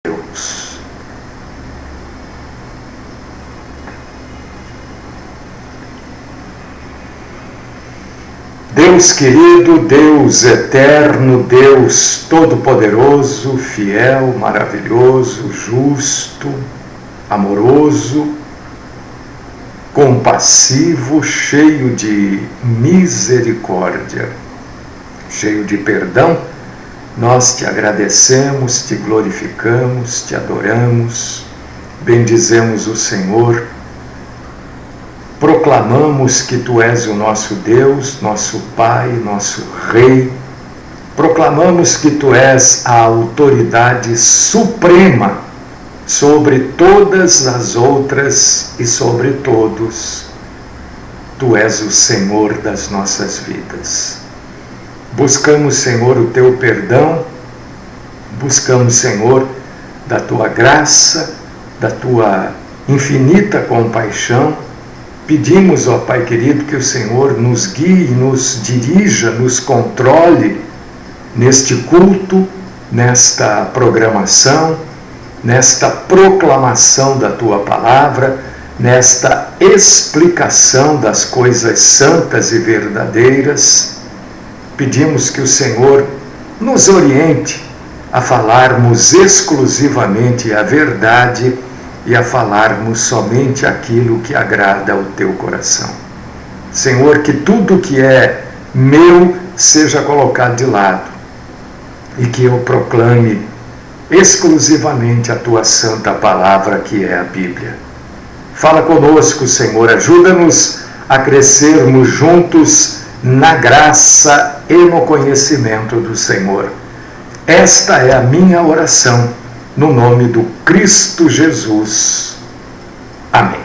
Deus. Deus querido, Deus eterno, Deus todo-poderoso, fiel, maravilhoso, justo, amoroso, compassivo, cheio de misericórdia, cheio de perdão, nós te agradecemos, te glorificamos, te adoramos, bendizemos o Senhor, proclamamos que Tu és o nosso Deus, nosso Pai, nosso Rei, proclamamos que Tu és a autoridade suprema sobre todas as outras e sobre todos. Tu és o Senhor das nossas vidas. Buscamos, Senhor, o Teu perdão, buscamos, Senhor, da Tua graça, da Tua infinita compaixão. Pedimos, ó Pai querido, que o Senhor nos guie, nos dirija, nos controle neste culto, nesta programação, nesta proclamação da Tua palavra, nesta explicação das coisas santas e verdadeiras. Pedimos que o Senhor nos oriente a falarmos exclusivamente a verdade e a falarmos somente aquilo que agrada ao Teu coração. Senhor, que tudo que é meu seja colocado de lado e que eu proclame exclusivamente a Tua santa palavra, que é a Bíblia. Fala conosco, Senhor, ajuda-nos a crescermos juntos na graça e no conhecimento do Senhor. Esta é a minha oração, no nome do Cristo Jesus. Amém.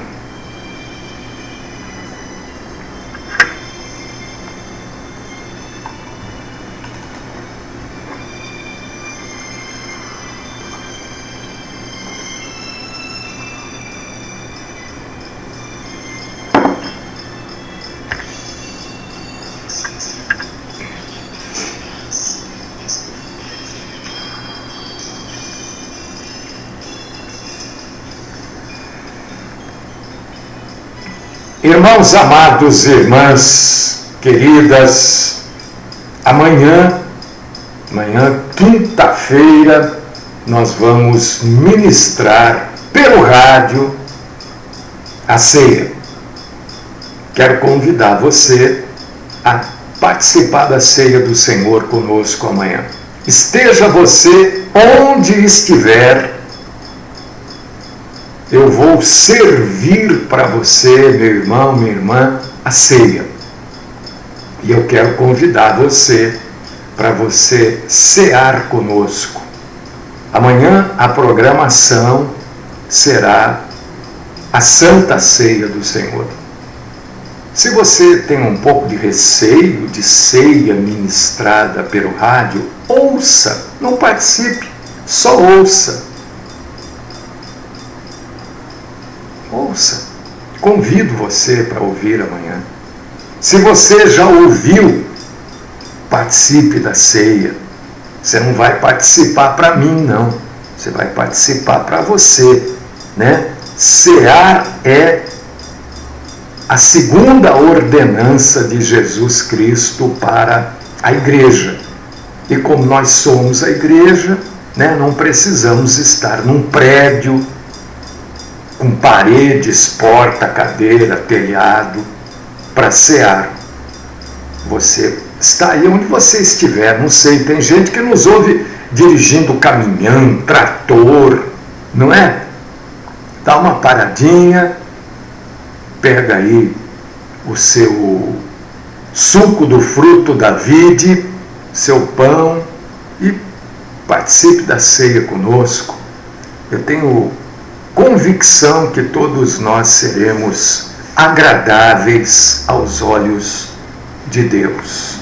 Irmãos amados, irmãs queridas, amanhã, quinta-feira, nós vamos ministrar pelo rádio a ceia. Quero convidar você a participar da ceia do Senhor conosco amanhã. Esteja você onde estiver, eu vou servir para você, meu irmão, minha irmã, a ceia. E eu quero convidar você para você cear conosco. Amanhã a programação será a Santa Ceia do Senhor. Se você tem um pouco de receio de ceia ministrada pelo rádio, ouça, não participe, só ouça. Ouça, convido você para ouvir amanhã. Se você já ouviu, participe da ceia. Você não vai participar para mim, não. Você vai participar para você, né? Cear é a segunda ordenança de Jesus Cristo para a igreja. E como nós somos a igreja, né, não precisamos estar num prédio com paredes, porta, cadeira, telhado, para cear. Você está aí onde você estiver, não sei, tem gente que nos ouve dirigindo caminhão, trator, não é? Dá uma paradinha, pega aí o seu suco do fruto da vide, seu pão, e participe da ceia conosco. Eu tenho convicção que todos nós seremos agradáveis aos olhos de Deus.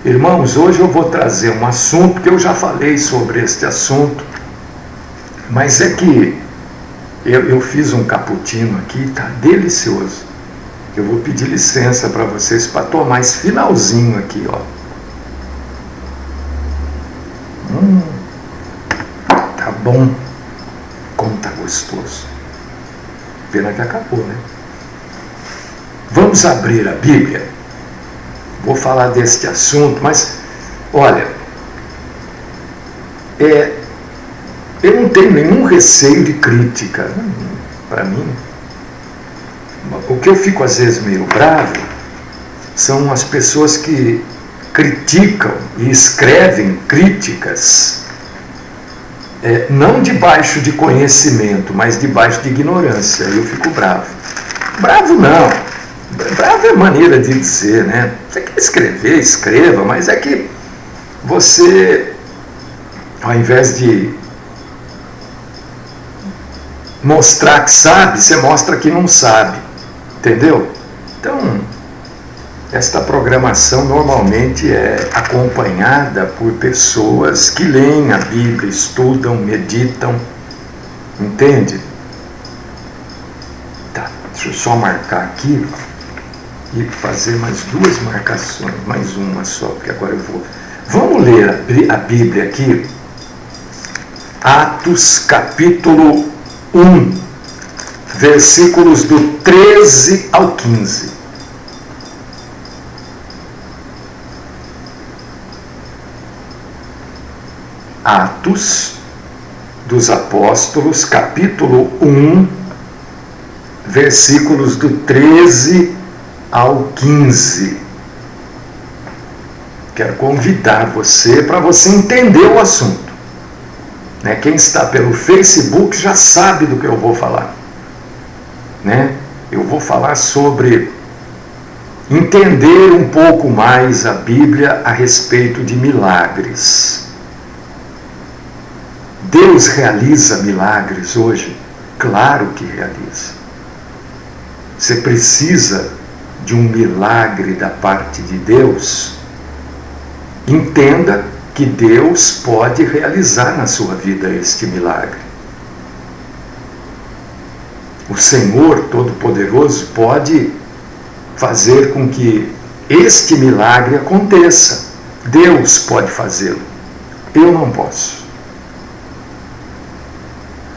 Irmãos, hoje eu vou trazer um assunto que eu já falei sobre este assunto, mas é que eu fiz um cappuccino aqui, tá delicioso. Eu vou pedir licença para vocês para tomar esse finalzinho aqui, ó. Tá bom. gostoso. Pena que acabou, né? Vamos abrir a Bíblia. Vou falar deste assunto, mas, olha, eu não tenho nenhum receio de crítica. Para mim, o que eu fico às vezes meio bravo são as pessoas que criticam e escrevem críticas não debaixo de conhecimento, mas debaixo de ignorância. Eu fico bravo. Bravo não. Bravo é maneira de dizer, né? Você quer escrever, escreva, mas é que você, ao invés de mostrar que sabe, você mostra que não sabe. Entendeu? Então, esta programação normalmente é acompanhada por pessoas que leem a Bíblia, estudam, meditam, entende? Tá, deixa eu só marcar aqui e fazer mais duas marcações, mais uma só, porque agora eu vou. Vamos ler a Bíblia aqui, Atos capítulo 1, versículos do 13 ao 15. Atos dos Apóstolos, capítulo 1, versículos do 13 ao 15. Quero convidar você para você entender o assunto. Né? Quem está pelo Facebook já sabe do que eu vou falar. Né? Eu vou falar sobre entender um pouco mais a Bíblia a respeito de milagres. Deus realiza milagres hoje? Claro que realiza. Você precisa de um milagre da parte de Deus? Entenda que Deus pode realizar na sua vida este milagre. O Senhor Todo-Poderoso pode fazer com que este milagre aconteça. Deus pode fazê-lo. Eu não posso.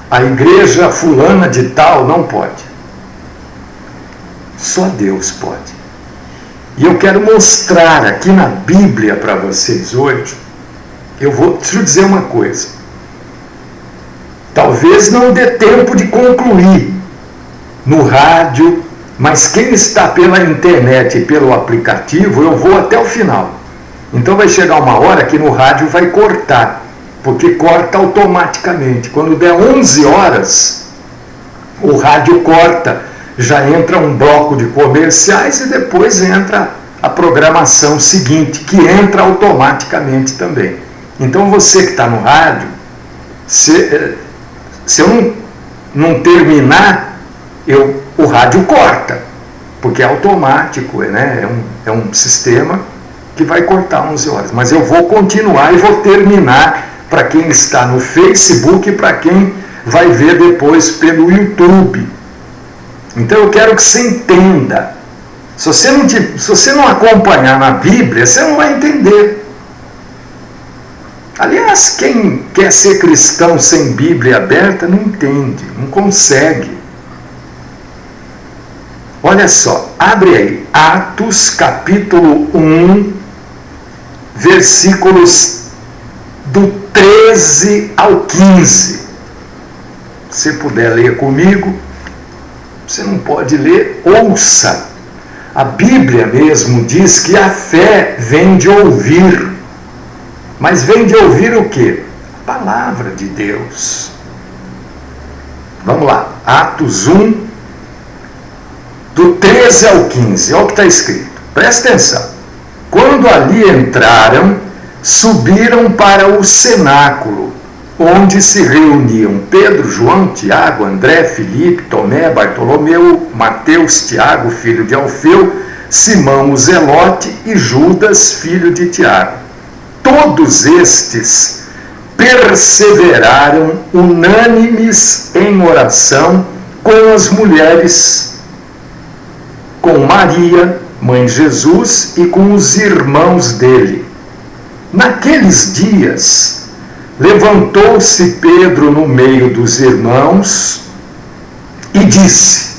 A igreja fulana de tal não pode. Só Deus pode. E eu quero mostrar aqui na Bíblia para vocês hoje. Deixa eu dizer uma coisa. Talvez não dê tempo de concluir no rádio, mas quem está pela internet e pelo aplicativo, eu vou até o final. Então vai chegar uma hora que no rádio vai cortar, porque corta automaticamente. Quando der 11 horas, o rádio corta, já entra um bloco de comerciais e depois entra a programação seguinte, que entra automaticamente também. Então você que está no rádio, se eu não terminar, o rádio corta, porque é automático, né? É um sistema que vai cortar 11 horas. Mas eu vou continuar e vou terminar para quem está no Facebook e para quem vai ver depois pelo YouTube. Então eu quero que você entenda. Se você não acompanhar na Bíblia, você não vai entender. Aliás, quem quer ser cristão sem Bíblia aberta não entende, não consegue. Olha só, abre aí, Atos capítulo 1, versículos do 13 ao 15. Se puder ler comigo, você não pode ler, ouça. A Bíblia mesmo diz que a fé vem de ouvir. Mas vem de ouvir o quê? A palavra de Deus. Vamos lá, Atos 1, do 13 ao 15, olha o que está escrito. Presta atenção. Quando ali entraram, subiram para o cenáculo, onde se reuniam Pedro, João, Tiago, André, Filipe, Tomé, Bartolomeu, Mateus, Tiago, filho de Alfeu, Simão, o Zelote e Judas, filho de Tiago. Todos estes perseveraram unânimes em oração com as mulheres, com Maria, mãe de Jesus, e com os irmãos dele. Naqueles dias, Levantou-se Pedro no meio dos irmãos e disse: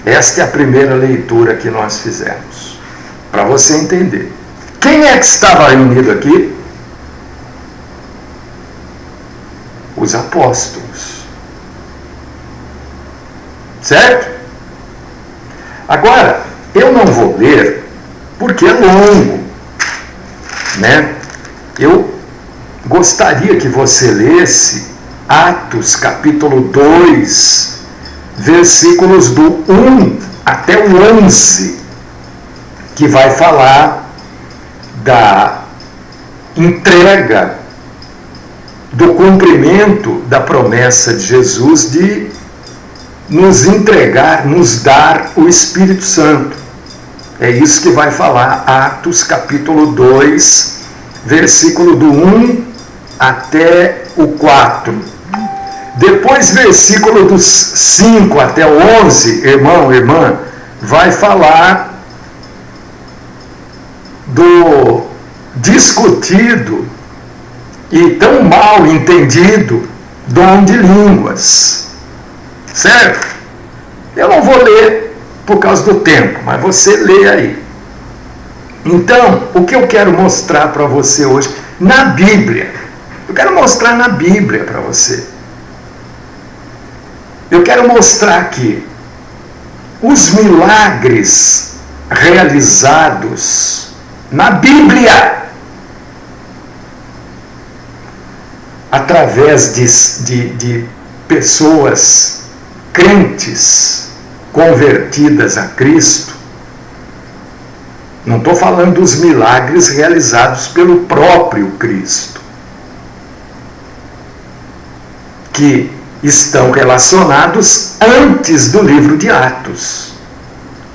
esta é a primeira leitura que nós fizemos, para você entender. Quem é que estava reunido aqui? Os apóstolos. Certo? Agora, eu não vou ler, porque é longo, né? Eu gostaria que você lesse Atos capítulo 2, versículos do 1 até o 11, que vai falar da entrega, do cumprimento da promessa de Jesus de nos entregar, nos dar o Espírito Santo. É isso que vai falar Atos capítulo 2, versículo do 1 até o 4. Depois, versículo dos 5 até o 11, irmão, irmã, vai falar do discutido e tão mal entendido dom de línguas. Certo? Eu não vou ler por causa do tempo, mas você lê aí. Então, o que eu quero mostrar para você hoje, na Bíblia, eu quero mostrar na Bíblia para você. Eu quero mostrar aqui os milagres realizados na Bíblia, através de pessoas crentes convertidas a Cristo. Não estou falando dos milagres realizados pelo próprio Cristo, que estão relacionados antes do livro de Atos.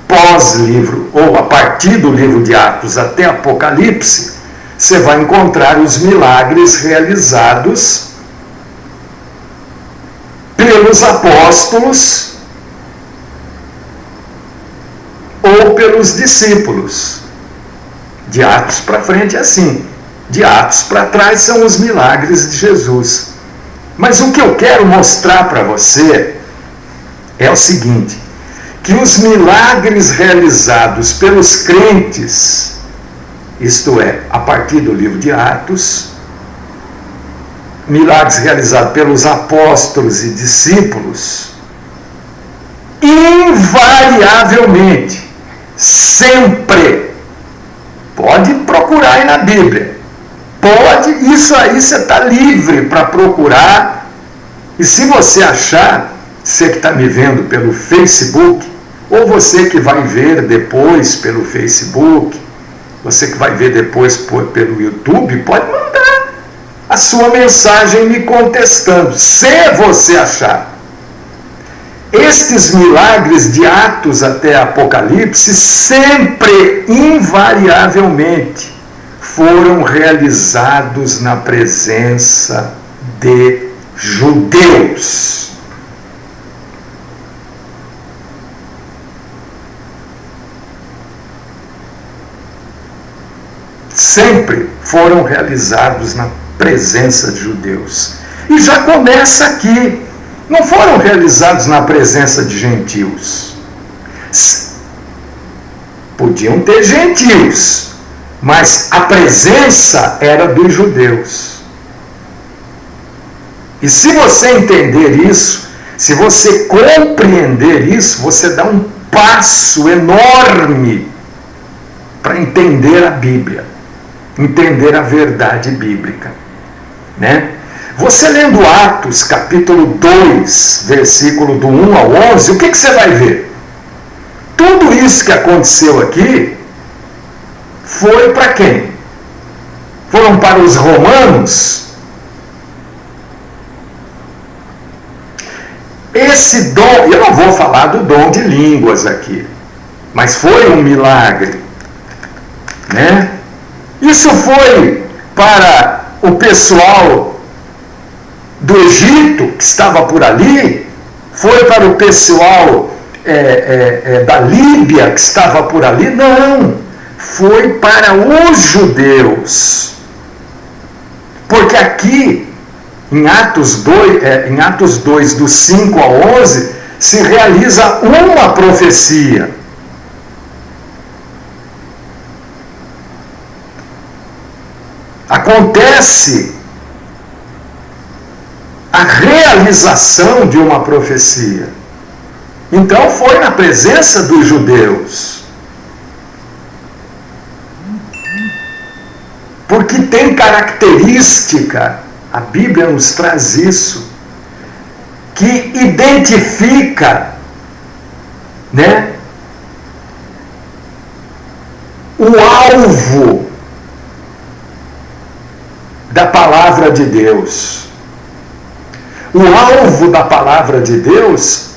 Pós-livro, ou a partir do livro de Atos até Apocalipse, você vai encontrar os milagres realizados pelos apóstolos ou pelos discípulos. De Atos para frente é assim. De Atos para trás são os milagres de Jesus. Mas o que eu quero mostrar para você é o seguinte, que os milagres realizados pelos crentes, isto é, a partir do livro de Atos, milagres realizados pelos apóstolos e discípulos, invariavelmente, sempre, pode procurar aí na Bíblia, pode, isso aí você está livre para procurar, e se você achar, você que está me vendo pelo Facebook, ou você que vai ver depois pelo Facebook, você que vai ver depois pelo YouTube, pode mandar a sua mensagem me contestando, se você achar. Estes milagres de Atos até Apocalipse sempre, invariavelmente, foram realizados na presença de judeus. Sempre foram realizados na presença de judeus. E já começa aqui. Não foram realizados na presença de gentios. Podiam ter gentios, mas a presença era dos judeus. E se você entender isso, se você compreender isso, você dá um passo enorme para entender a Bíblia, entender a verdade bíblica, né? Você lendo Atos, capítulo 2, versículo do 1 ao 11, o que você vai ver? Tudo isso que aconteceu aqui foi para quem? Foram para os romanos? Esse dom, eu não vou falar do dom de línguas aqui, mas foi um milagre, né? Isso foi para o pessoal do Egito, que estava por ali, foi para o pessoal da Líbia, que estava por ali, não, foi para os judeus. Porque aqui, em Atos 2, do 5 ao 11, se realiza uma profecia. Acontece a realização de uma profecia. Então foi na presença dos judeus. Porque tem característica, a Bíblia nos traz isso, que identifica, né, o alvo da palavra de Deus. O alvo da palavra de Deus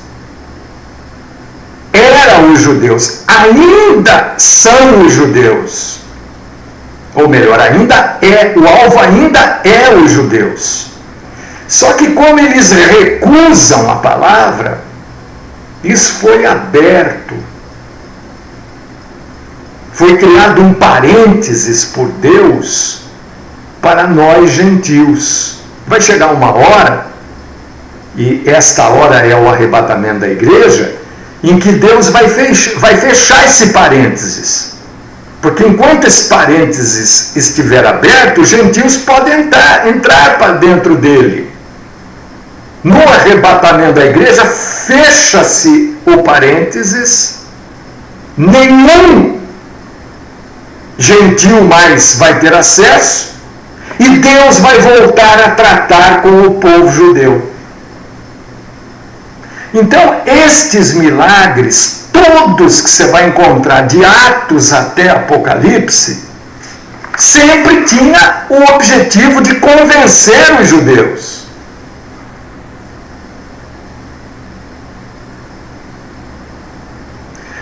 era os judeus, ainda são os judeus. Ou melhor, o alvo ainda é os judeus. Só que como eles recusam a palavra, isso foi aberto. Foi criado um parênteses por Deus para nós gentios. Vai chegar uma hora, e esta hora é o arrebatamento da igreja, em que Deus vai fechar esse parênteses. Porque enquanto esse parênteses estiver aberto, os gentios podem entrar para dentro dele. No arrebatamento da igreja, fecha-se o parênteses, nenhum gentil mais vai ter acesso, e Deus vai voltar a tratar com o povo judeu. Então, estes milagres, todos que você vai encontrar, de Atos até Apocalipse, sempre tinha o objetivo de convencer os judeus.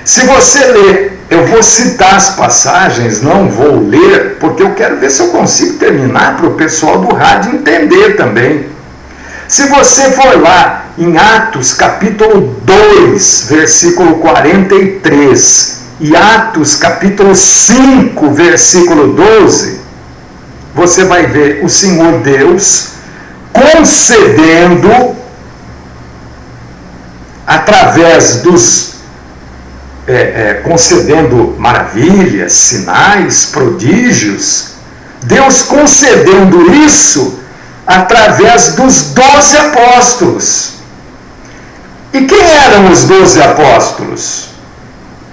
Se você ler, eu vou citar as passagens, não vou ler, porque eu quero ver se eu consigo terminar para o pessoal do rádio entender também. Se você for lá em Atos capítulo 2, versículo 43, e Atos capítulo 5, versículo 12, você vai ver o Senhor Deus concedendo, através dos concedendo maravilhas, sinais, prodígios, Deus concedendo isso através dos 12 apóstolos. E quem eram os 12 apóstolos?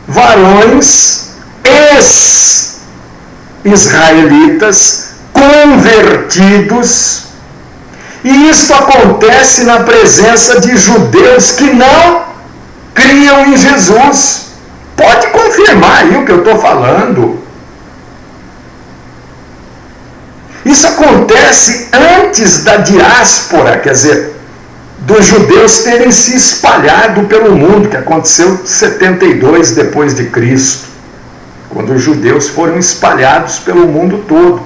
Varões ex-israelitas convertidos, e isto acontece na presença de judeus que não criam em Jesus. Pode confirmar aí o que eu estou falando. Isso acontece antes da diáspora, quer dizer, dos judeus terem se espalhado pelo mundo, que aconteceu em 72 depois de Cristo, quando os judeus foram espalhados pelo mundo todo.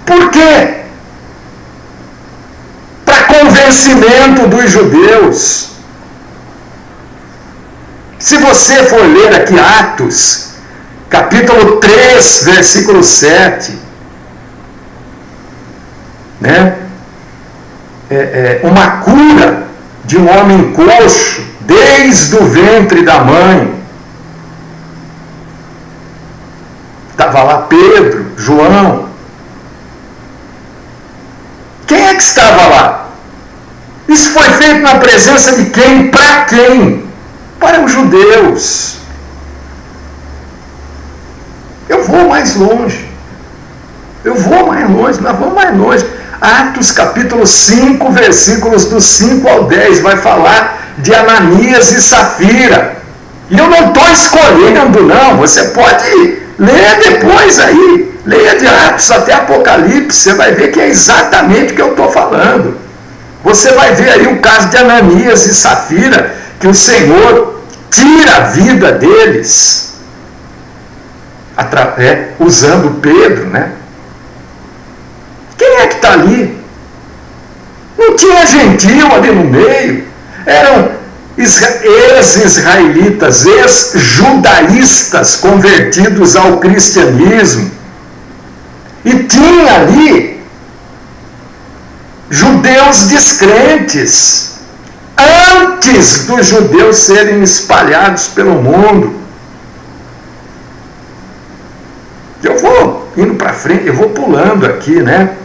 Por quê? Para convencimento dos judeus. Se você for ler aqui Atos, capítulo 3, versículo 7, né? Uma cura de um homem coxo desde o ventre da mãe. Estava lá Pedro, João. Quem é que estava lá? Isso foi feito na presença de quem? Para quem? Para os judeus. Eu vou mais longe. Nós vamos mais longe. Atos capítulo 5, versículos do 5 ao 10, vai falar de Ananias e Safira. E eu não estou escolhendo, não. Você pode ler depois aí. Leia de Atos até Apocalipse, você vai ver que é exatamente o que eu estou falando. Você vai ver aí o caso de Ananias e Safira, que o Senhor tira a vida deles, usando Pedro, né? Quem é que está ali? Não tinha gentil ali no meio. Eram ex-israelitas, ex-judaístas convertidos ao cristianismo. E tinha ali judeus descrentes, antes dos judeus serem espalhados pelo mundo. Eu vou indo para frente, eu vou pulando aqui, né?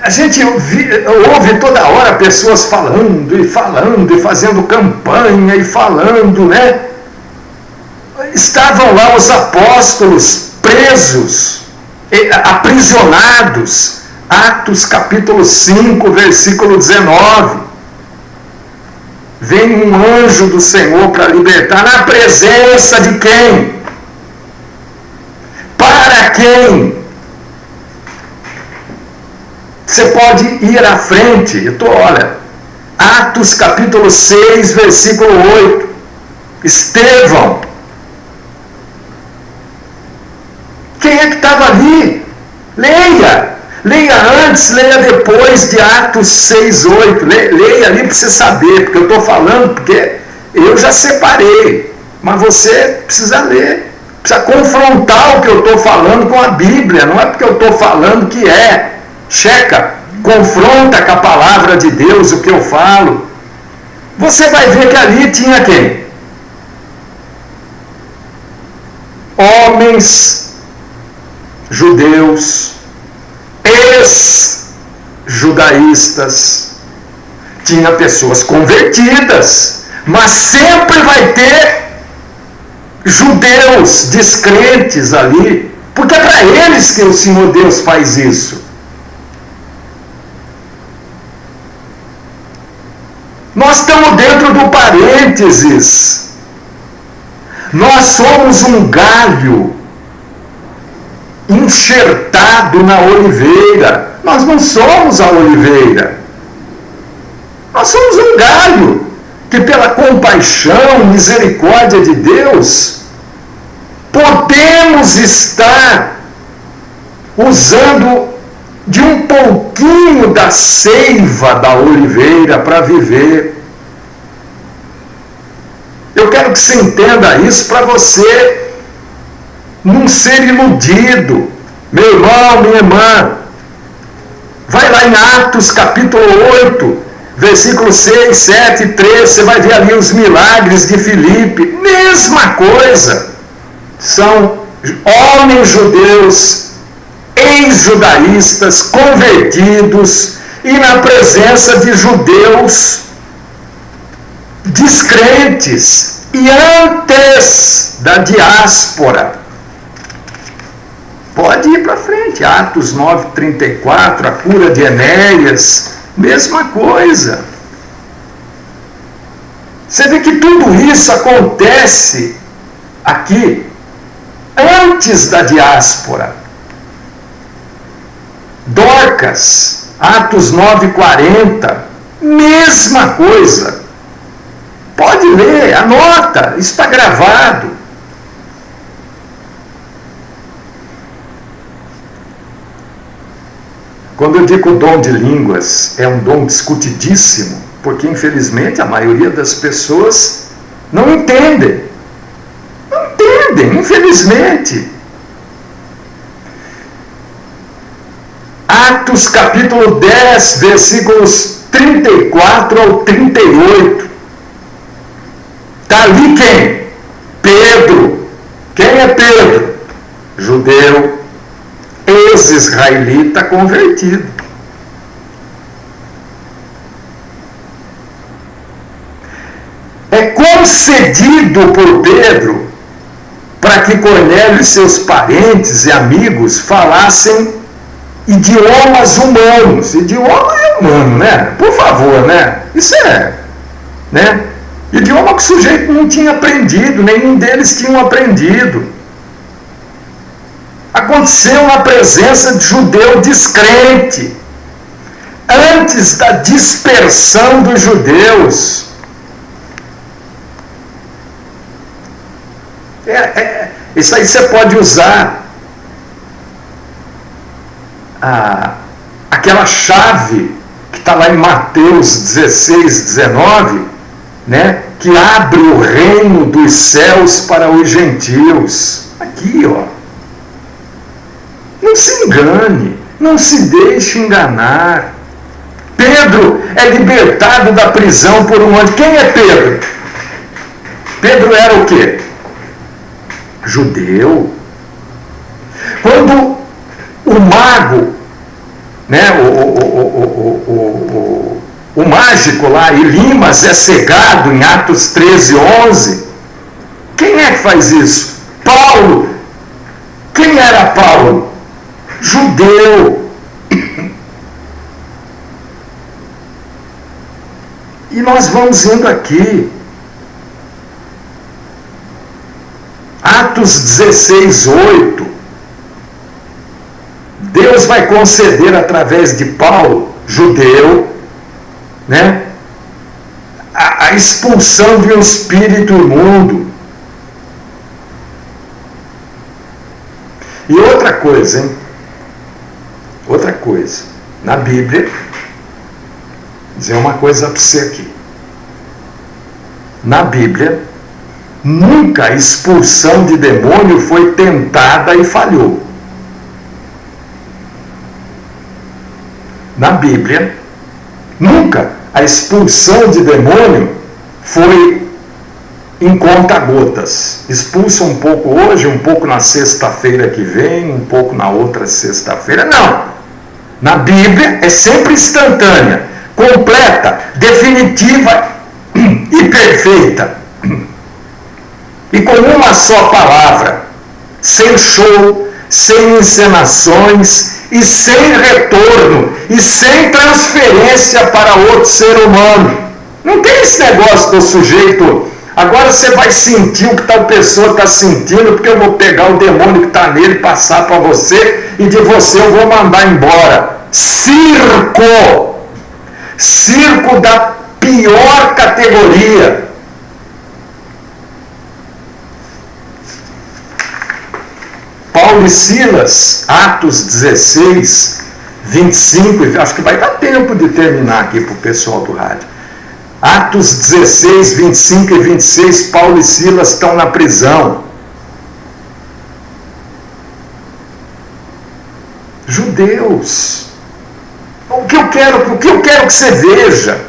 A gente ouve toda hora pessoas falando e fazendo campanha e falando, né? Estavam lá os apóstolos presos, aprisionados. Atos capítulo 5, versículo 19. Vem um anjo do Senhor para libertar, na presença de quem? Para quem? Você pode ir à frente. Olha, Atos capítulo 6, versículo 8. Estevão. Quem é que estava ali? Leia. Leia antes, leia depois de Atos 6, 8. Leia ali para você saber, porque eu estou falando, porque eu já separei. Mas você precisa ler. Precisa confrontar o que eu estou falando com a Bíblia. Não é porque eu estou falando que é. Checa, confronta com a palavra de Deus o que eu falo. Você vai ver que ali tinha quem? Homens judeus, ex-judaístas, tinha pessoas convertidas, mas sempre vai ter judeus descrentes ali, porque é para eles que o Senhor Deus faz isso. Nós estamos dentro do parênteses. Nós somos um galho enxertado na oliveira. Nós não somos a oliveira. Nós somos um galho que, pela compaixão, misericórdia de Deus, podemos estar usando de um pouquinho da seiva da oliveira para viver. Eu quero que você entenda isso para você não ser iludido. Meu irmão, minha irmã, vai lá em Atos capítulo 8, versículo 6, 7 e 13, você vai ver ali os milagres de Filipe. Mesma coisa. São homens judeus, ex-judaístas, convertidos, e na presença de judeus descrentes, e antes da diáspora. Pode ir para frente, Atos 9, 34, a cura de Enéas, mesma coisa. Você vê que tudo isso acontece aqui, antes da diáspora. Dorcas, Atos 9, 40, mesma coisa. Pode ler, anota, está gravado. Quando eu digo dom de línguas, é um dom discutidíssimo, porque infelizmente a maioria das pessoas não entendem. Não entendem, infelizmente. Atos capítulo 10, versículos 34 ao 38. Está ali quem? Pedro. Quem é Pedro? Judeu, ex-israelita convertido. É concedido por Pedro para que Cornélio e seus parentes e amigos falassem idiomas humanos. Idioma é humano, né? Por favor, né? Isso é, né? Idioma que o sujeito não tinha aprendido, nenhum deles tinham aprendido. Aconteceu na presença de judeu descrente, antes da dispersão dos judeus. Isso aí você pode usar aquela chave que está lá em Mateus 16, 19, né, que abre o reino dos céus para os gentios. Aqui, ó. Não se engane, não se deixe enganar. Pedro é libertado da prisão por um anjo. Quem é Pedro? Pedro era o quê? Judeu. Quando o mago, né, o mágico lá, Elimas, é cegado em Atos 13:11, quem é que faz isso? Paulo. Quem era Paulo? Judeu. E nós vamos indo aqui. Atos 16:8. Deus vai conceder através de Paulo, judeu, né, a expulsão de um espírito imundo. E outra coisa, hein? Outra coisa. Na Bíblia, vou dizer uma coisa para você aqui. Na Bíblia, nunca a expulsão de demônio foi tentada e falhou. Na Bíblia, nunca a expulsão de demônio foi em conta-gotas. Expulsa um pouco hoje, um pouco na sexta-feira que vem, um pouco na outra sexta-feira. Não. Na Bíblia é sempre instantânea, completa, definitiva e perfeita. E com uma só palavra, sem show, sem encenações e sem retorno e sem transferência para outro ser humano. Não tem esse negócio do sujeito, agora você vai sentir o que tal pessoa está sentindo, porque eu vou pegar o demônio que está nele, passar para você, e de você eu vou mandar embora. Circo! Circo da pior categoria. Paulo e Silas, Atos 16:25, acho que vai dar tempo de terminar aqui para o pessoal do rádio. Atos 16:25 e 26, Paulo e Silas estão na prisão. Judeus. O que eu quero que você veja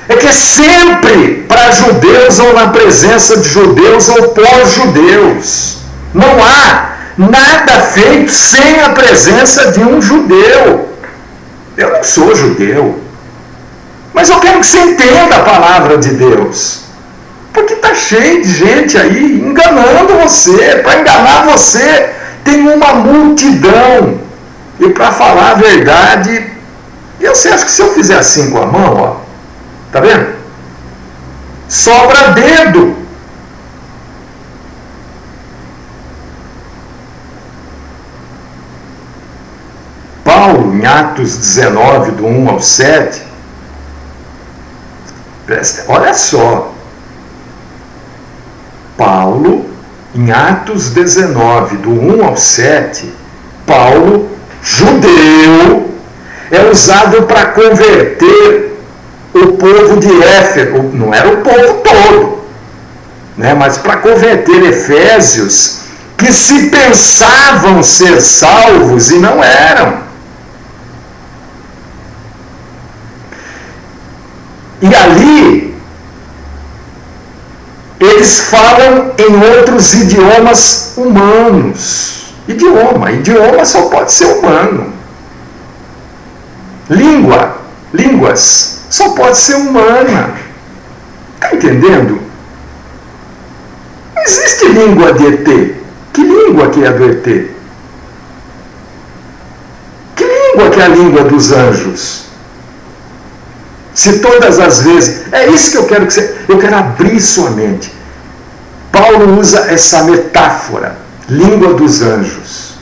é que é sempre para judeus ou na presença de judeus ou pós-judeus. Não há nada feito sem a presença de um judeu. Eu não sou judeu, mas eu quero que você entenda a palavra de Deus, porque está cheio de gente aí enganando você. Para enganar você tem uma multidão. E para falar a verdade, você acha que se eu fizer assim com a mão, ó, tá vendo? Sobra dedo. Paulo, em Atos 19, do 1 ao 7, olha só. Paulo, em Atos 19, do 1 ao 7, Paulo, judeu, é usado para converter o povo de Éfeso. Não era o povo todo, né? Mas para converter efésios que se pensavam ser salvos e não eram. E ali, eles falam em outros idiomas humanos. Idioma só pode ser humano. Línguas, só pode ser humana. Está entendendo? Não existe língua de ET. Que língua que é a do ET? Que língua que é a língua dos anjos? Se todas as vezes... É isso que eu quero que você... Eu quero abrir sua mente. Paulo usa essa metáfora, língua dos anjos.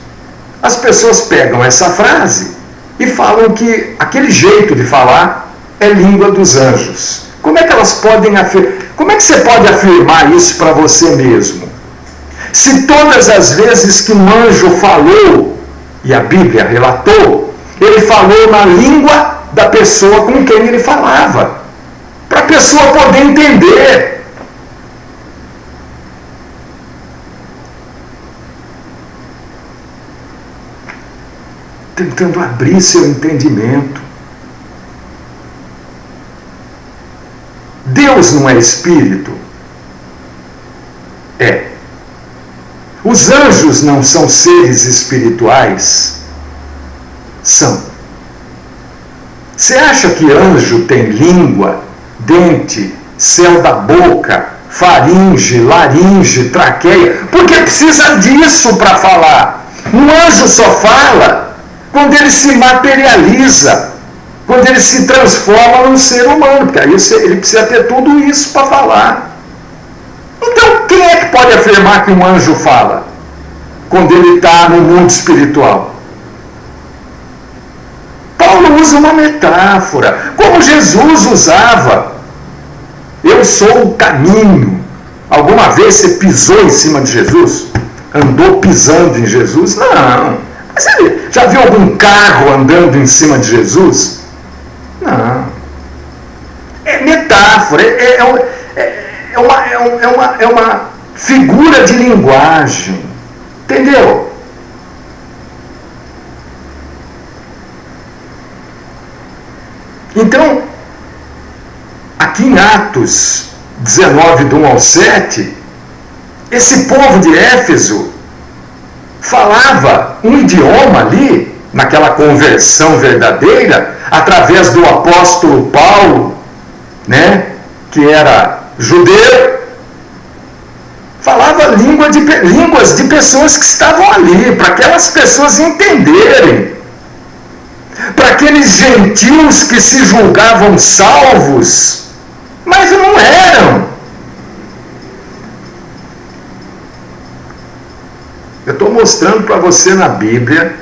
As pessoas pegam essa frase e falam que aquele jeito de falar é língua dos anjos. Como é que elas podem afirmar? Como é que você pode afirmar isso para você mesmo? Se todas as vezes que um anjo falou, e a Bíblia relatou, ele falou na língua da pessoa com quem ele falava, para a pessoa poder entender. tentando abrir seu entendimento. Deus não é espírito? É. Os anjos não são seres espirituais? São. Você acha que anjo tem língua, dente, céu da boca, faringe, laringe, traqueia? Porque precisa disso para falar. Um anjo só fala quando ele se materializa, quando ele se transforma num ser humano, porque aí ele precisa ter tudo isso para falar. Então, quem é que pode afirmar que um anjo fala quando ele está no mundo espiritual? Paulo usa uma metáfora, como Jesus usava. Eu sou o caminho. Alguma vez você pisou em cima de Jesus? Andou pisando em Jesus? Não. Mas ele já viu algum carro andando em cima de Jesus? Não. É metáfora, é uma figura de linguagem. Entendeu? Então, aqui em Atos 19, do 1 ao 7, esse povo de Éfeso falava um idioma ali, naquela conversão verdadeira, através do apóstolo Paulo, né, que era judeu, falava línguas de pessoas que estavam ali, para aquelas pessoas entenderem, para aqueles gentios que se julgavam salvos, mas não eram. Eu estou mostrando para você na Bíblia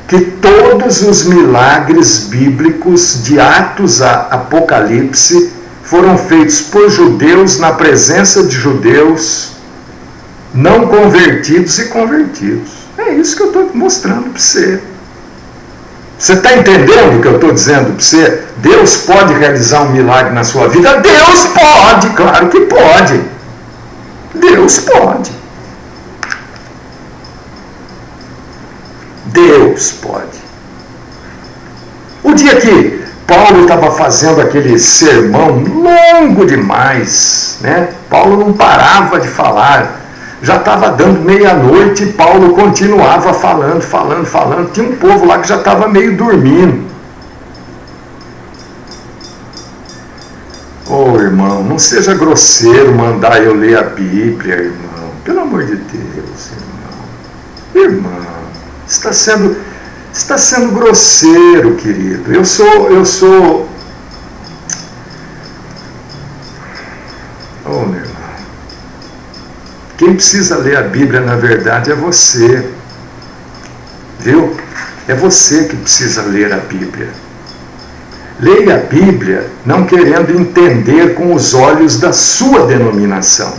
que todos os milagres bíblicos de Atos a Apocalipse foram feitos por judeus na presença de judeus não convertidos e convertidos. É isso que eu estou mostrando para você. Você está entendendo o que eu estou dizendo para você? Deus pode realizar um milagre na sua vida? Deus pode, claro que pode. Deus pode. Deus pode. O dia que Paulo estava fazendo aquele sermão longo demais, né? Paulo não parava de falar. Já estava dando meia-noite e Paulo continuava falando. Tinha um povo lá que já estava meio dormindo. Ô irmão, não seja grosseiro mandar eu ler a Bíblia, irmão. Pelo amor de Deus, irmão. Irmão, está sendo grosseiro, querido. Eu sou... Oh, meu irmão. Quem precisa ler a Bíblia, na verdade, é você. Viu? É você que precisa ler a Bíblia. Leia a Bíblia não querendo entender com os olhos da sua denominação.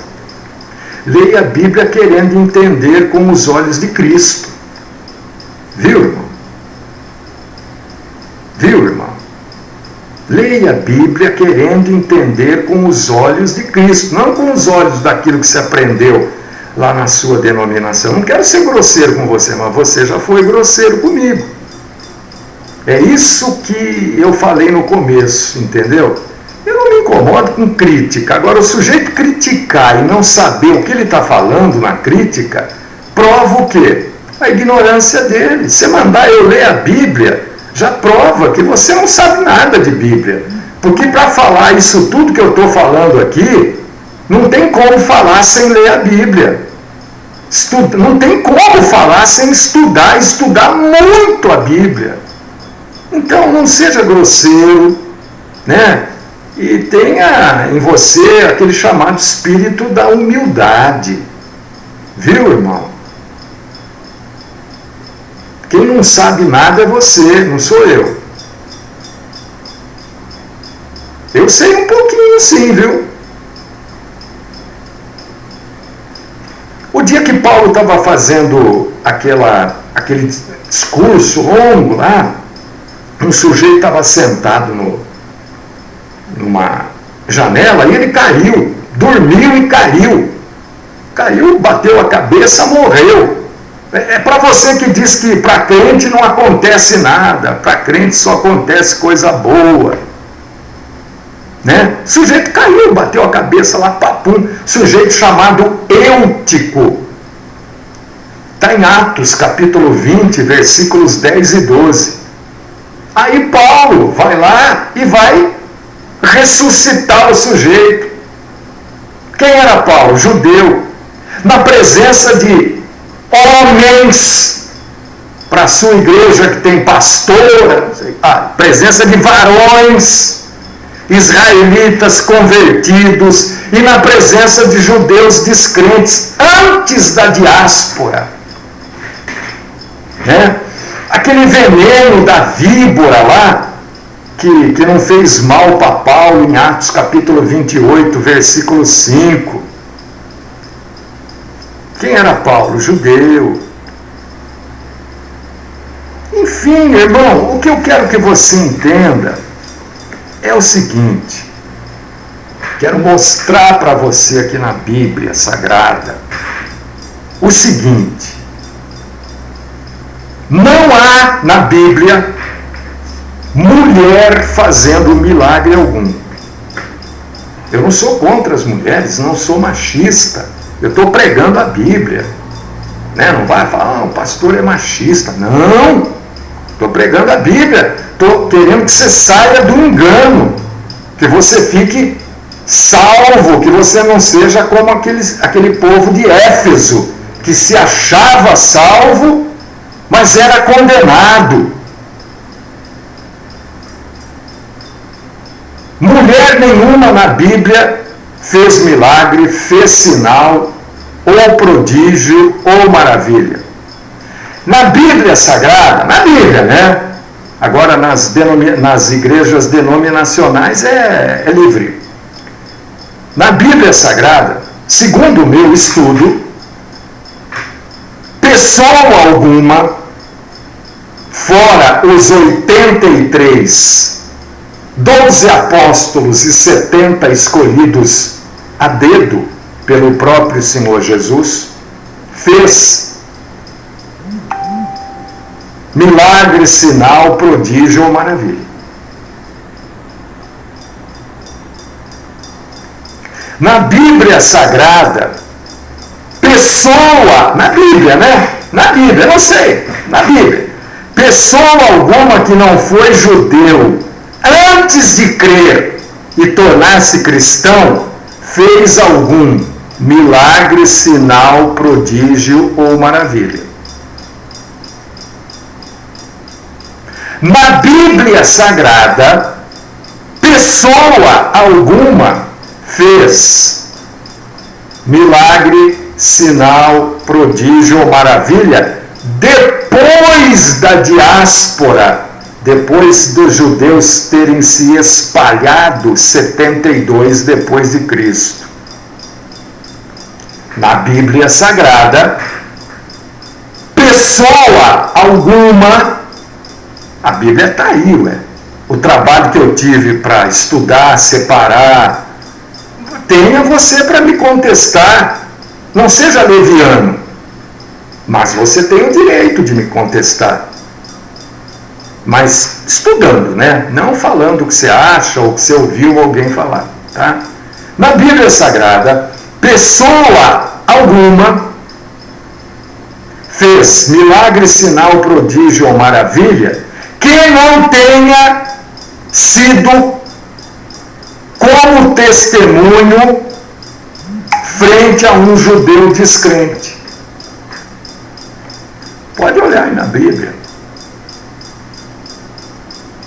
Leia a Bíblia querendo entender com os olhos de Cristo. Viu, irmão? Viu, irmão? Leia a Bíblia querendo entender com os olhos de Cristo, não com os olhos daquilo que você aprendeu lá na sua denominação. Não quero ser grosseiro com você, mas você já foi grosseiro comigo. É isso que eu falei no começo, entendeu? Eu não me incomodo com crítica. Agora, o sujeito criticar e não saber o que ele está falando na crítica, prova o quê? A ignorância dele. Se mandar eu ler a Bíblia, já prova que você não sabe nada de Bíblia. Porque para falar isso tudo que eu estou falando aqui, não tem como falar sem ler a Bíblia. Não tem como falar sem estudar muito a Bíblia. Então não seja grosseiro, né? E tenha em você aquele chamado espírito da humildade. Viu, irmão? Quem não sabe nada é você, não sou eu. Eu sei um pouquinho sim, viu? O dia que Paulo estava fazendo aquele discurso longo lá, um sujeito estava sentado numa janela e ele caiu, dormiu e caiu. Caiu, bateu a cabeça, morreu. É para você que diz que para crente não acontece nada, para crente só acontece coisa boa. Né? O sujeito caiu, bateu a cabeça lá, papum. Sujeito chamado Eutico. Está em Atos, capítulo 20, versículos 10 e 12. Aí Paulo vai lá e vai ressuscitar o sujeito. Quem era Paulo? Judeu. Na presença de homens, para a sua igreja que tem pastora, presença de varões, israelitas convertidos, e na presença de judeus descrentes, antes da diáspora. Né? Aquele veneno da víbora lá, que não fez mal para Paulo, em Atos capítulo 28, versículo 5. Quem era Paulo? Judeu. Enfim, irmão, o que eu quero que você entenda é o seguinte. Quero mostrar para você aqui na Bíblia Sagrada o seguinte. Não há na Bíblia mulher fazendo milagre algum. Eu não sou contra as mulheres, não sou machista. Eu estou pregando a Bíblia. Né? Não vai falar, o pastor é machista. Não! Estou pregando a Bíblia. Estou querendo que você saia do engano. Que você fique salvo, que você não seja como aquele povo de Éfeso, que se achava salvo, mas era condenado. Mulher nenhuma na Bíblia fez milagre, fez sinal, ou prodígio, ou maravilha. Na Bíblia Sagrada, na Bíblia, né? Agora nas igrejas denominacionais é livre. Na Bíblia Sagrada, segundo o meu estudo, pessoa alguma, fora os 83 12 apóstolos e 70 escolhidos a dedo pelo próprio Senhor Jesus, fez milagre, sinal, prodígio ou maravilha. Na Bíblia Sagrada, pessoa, na Bíblia, né? Na Bíblia, não sei, na Bíblia, pessoa alguma que não foi judeu, antes de crer e tornar-se cristão, fez algum milagre, sinal, prodígio ou maravilha. Na Bíblia Sagrada, pessoa alguma fez milagre, sinal, prodígio ou maravilha depois da diáspora, depois dos judeus terem se espalhado 72 depois de Cristo. Na Bíblia Sagrada, pessoa alguma, a Bíblia está aí, ué. O trabalho que eu tive para estudar, separar, tenha você para me contestar. Não seja leviano, mas você tem o direito de me contestar. Mas estudando, né? Não falando o que você acha ou que você ouviu alguém falar, tá? Na Bíblia Sagrada, pessoa alguma fez milagre, sinal, prodígio ou maravilha que não tenha sido como testemunho frente a um judeu descrente. Pode olhar aí na Bíblia.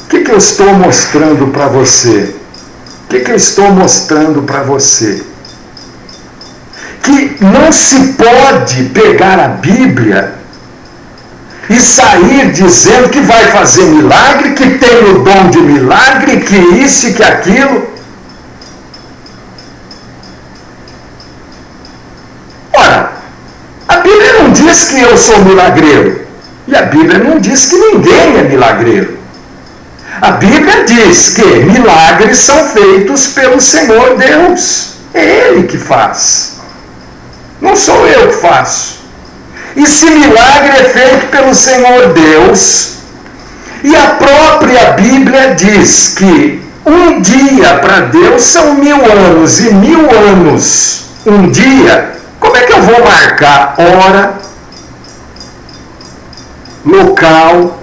O que eu estou mostrando para você? O que eu estou mostrando para você? Que não se pode pegar a Bíblia e sair dizendo que vai fazer milagre, que tem o dom de milagre, que isso e que aquilo. Ora, a Bíblia não diz que eu sou milagreiro. E a Bíblia não diz que ninguém é milagreiro. A Bíblia diz que milagres são feitos pelo Senhor Deus. É Ele que faz. Não sou eu que faço. E se milagre é feito pelo Senhor Deus, e a própria Bíblia diz que um dia para Deus são 1000 anos, e 1000 anos um dia, como é que eu vou marcar hora, local,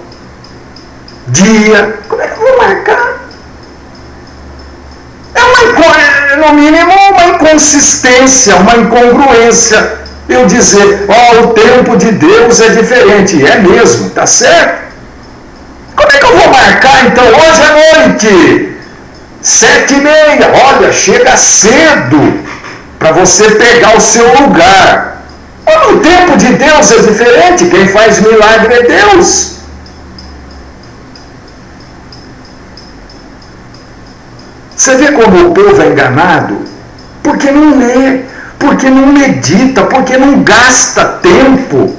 dia? Como é que eu vou marcar? No mínimo uma inconsistência, uma incongruência. Eu dizer, o tempo de Deus é diferente. E é mesmo, tá certo? Como é que eu vou marcar então hoje à noite? 7h30, olha, chega cedo para você pegar o seu lugar. O tempo de Deus é diferente, quem faz milagre é Deus. Você vê como o povo é enganado? Porque não lê, porque não medita, porque não gasta tempo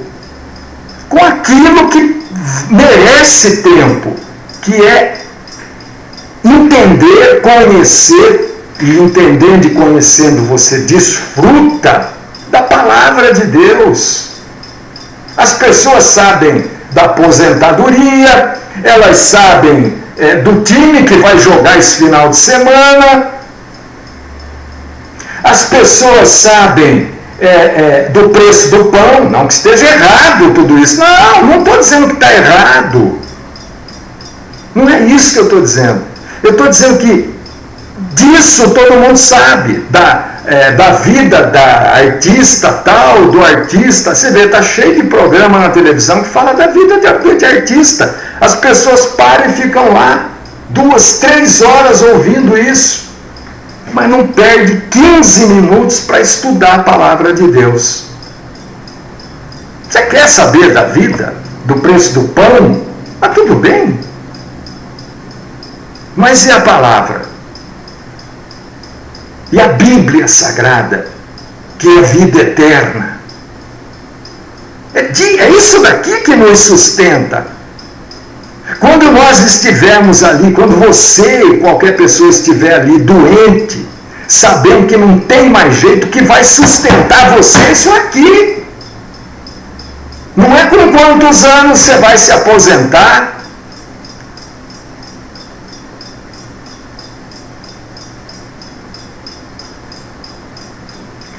com aquilo que merece tempo, que é entender, conhecer, e entendendo e conhecendo você desfruta da palavra de Deus. As pessoas sabem da aposentadoria, elas sabem do time que vai jogar esse final de semana, as pessoas sabem do preço do pão, não que esteja errado tudo isso, não estou dizendo que está errado, não é isso que eu estou dizendo, eu estou dizendo que disso todo mundo sabe, da vida da artista tal, do artista. Você vê, está cheio de programa na televisão que fala da vida de artista. As pessoas param e ficam lá 2, 3 horas ouvindo isso, mas não perde 15 minutos para estudar a palavra de Deus. Você quer saber da vida, do preço do pão? Mas tudo bem. Mas e a palavra? E a Bíblia Sagrada, que é a vida eterna? É isso daqui que nos sustenta. Quando nós estivermos ali, quando você, qualquer pessoa estiver ali doente, sabendo que não tem mais jeito, que vai sustentar você isso aqui. Não é com quantos anos você vai se aposentar.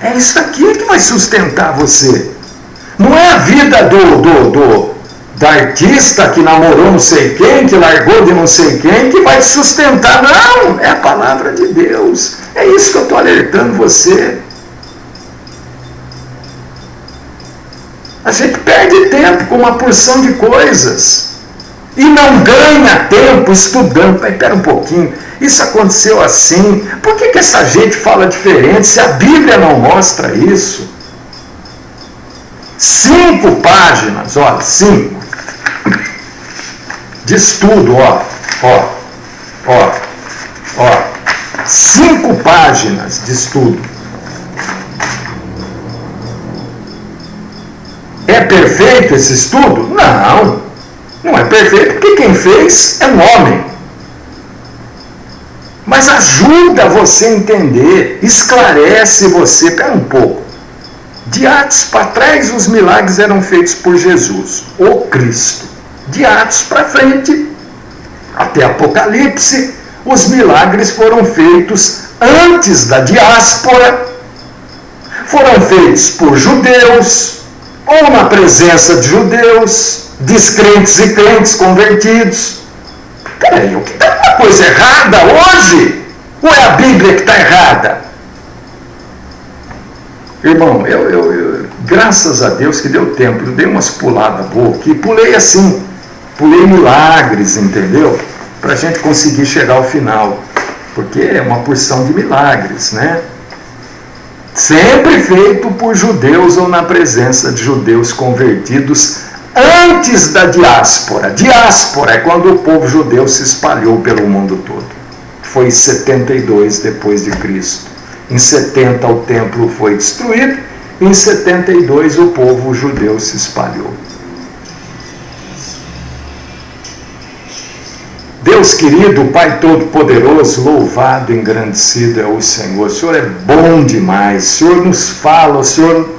É isso aqui que vai sustentar você. Não é a vida da artista que namorou não sei quem, que largou de não sei quem, que vai te sustentar. Não, é a palavra de Deus. É isso que eu estou alertando você. A gente perde tempo com uma porção de coisas. E não ganha tempo estudando. Mas espera um pouquinho, isso aconteceu assim. Por que essa gente fala diferente se a Bíblia não mostra isso? 5 páginas, 5 de estudo, 5 páginas de estudo. É perfeito esse estudo? Não, não é perfeito, porque quem fez é um homem. Mas ajuda você a entender, esclarece você. Espera um pouco. De Atos para trás, os milagres eram feitos por Jesus, o Cristo. De Atos para frente, até Apocalipse, os milagres foram feitos antes da diáspora, foram feitos por judeus, ou na presença de judeus, descrentes e crentes convertidos. Peraí, o que está uma coisa errada hoje? Ou é a Bíblia que está errada? Irmão, eu graças a Deus que deu tempo, eu dei umas puladas boas aqui, pulei assim, pulei milagres, entendeu? Para a gente conseguir chegar ao final, porque é uma porção de milagres, né? Sempre feito por judeus ou na presença de judeus convertidos antes da diáspora. Diáspora é quando o povo judeu se espalhou pelo mundo todo. Foi em 72 depois de Cristo. Em 70 o templo foi destruído, em 72 o povo judeu se espalhou. Deus querido, Pai Todo-Poderoso, louvado, engrandecido é o Senhor. O Senhor é bom demais, o Senhor nos fala, o Senhor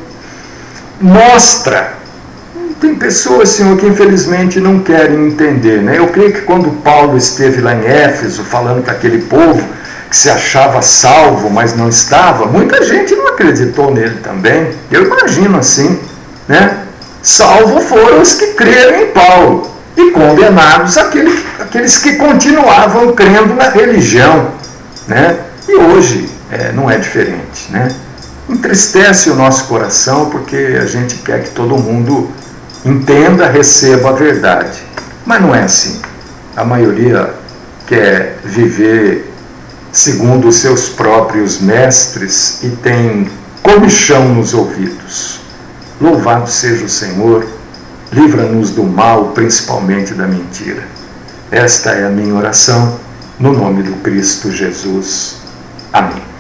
mostra tem pessoas, Senhor, que infelizmente não querem entender, né? Eu creio que quando Paulo esteve lá em Éfeso, falando com aquele povo que se achava salvo, mas não estava, muita gente não acreditou nele também. Eu imagino assim, né? Salvo foram os que creram em Paulo, e condenados aqueles que continuavam crendo na religião, né? E hoje não é diferente, né? Entristece o nosso coração, porque a gente quer que todo mundo entenda, receba a verdade. Mas não é assim. A maioria quer viver segundo os seus próprios mestres e tem comichão nos ouvidos. Louvado seja o Senhor, livra-nos do mal, principalmente da mentira. Esta é a minha oração, no nome do Cristo Jesus. Amém.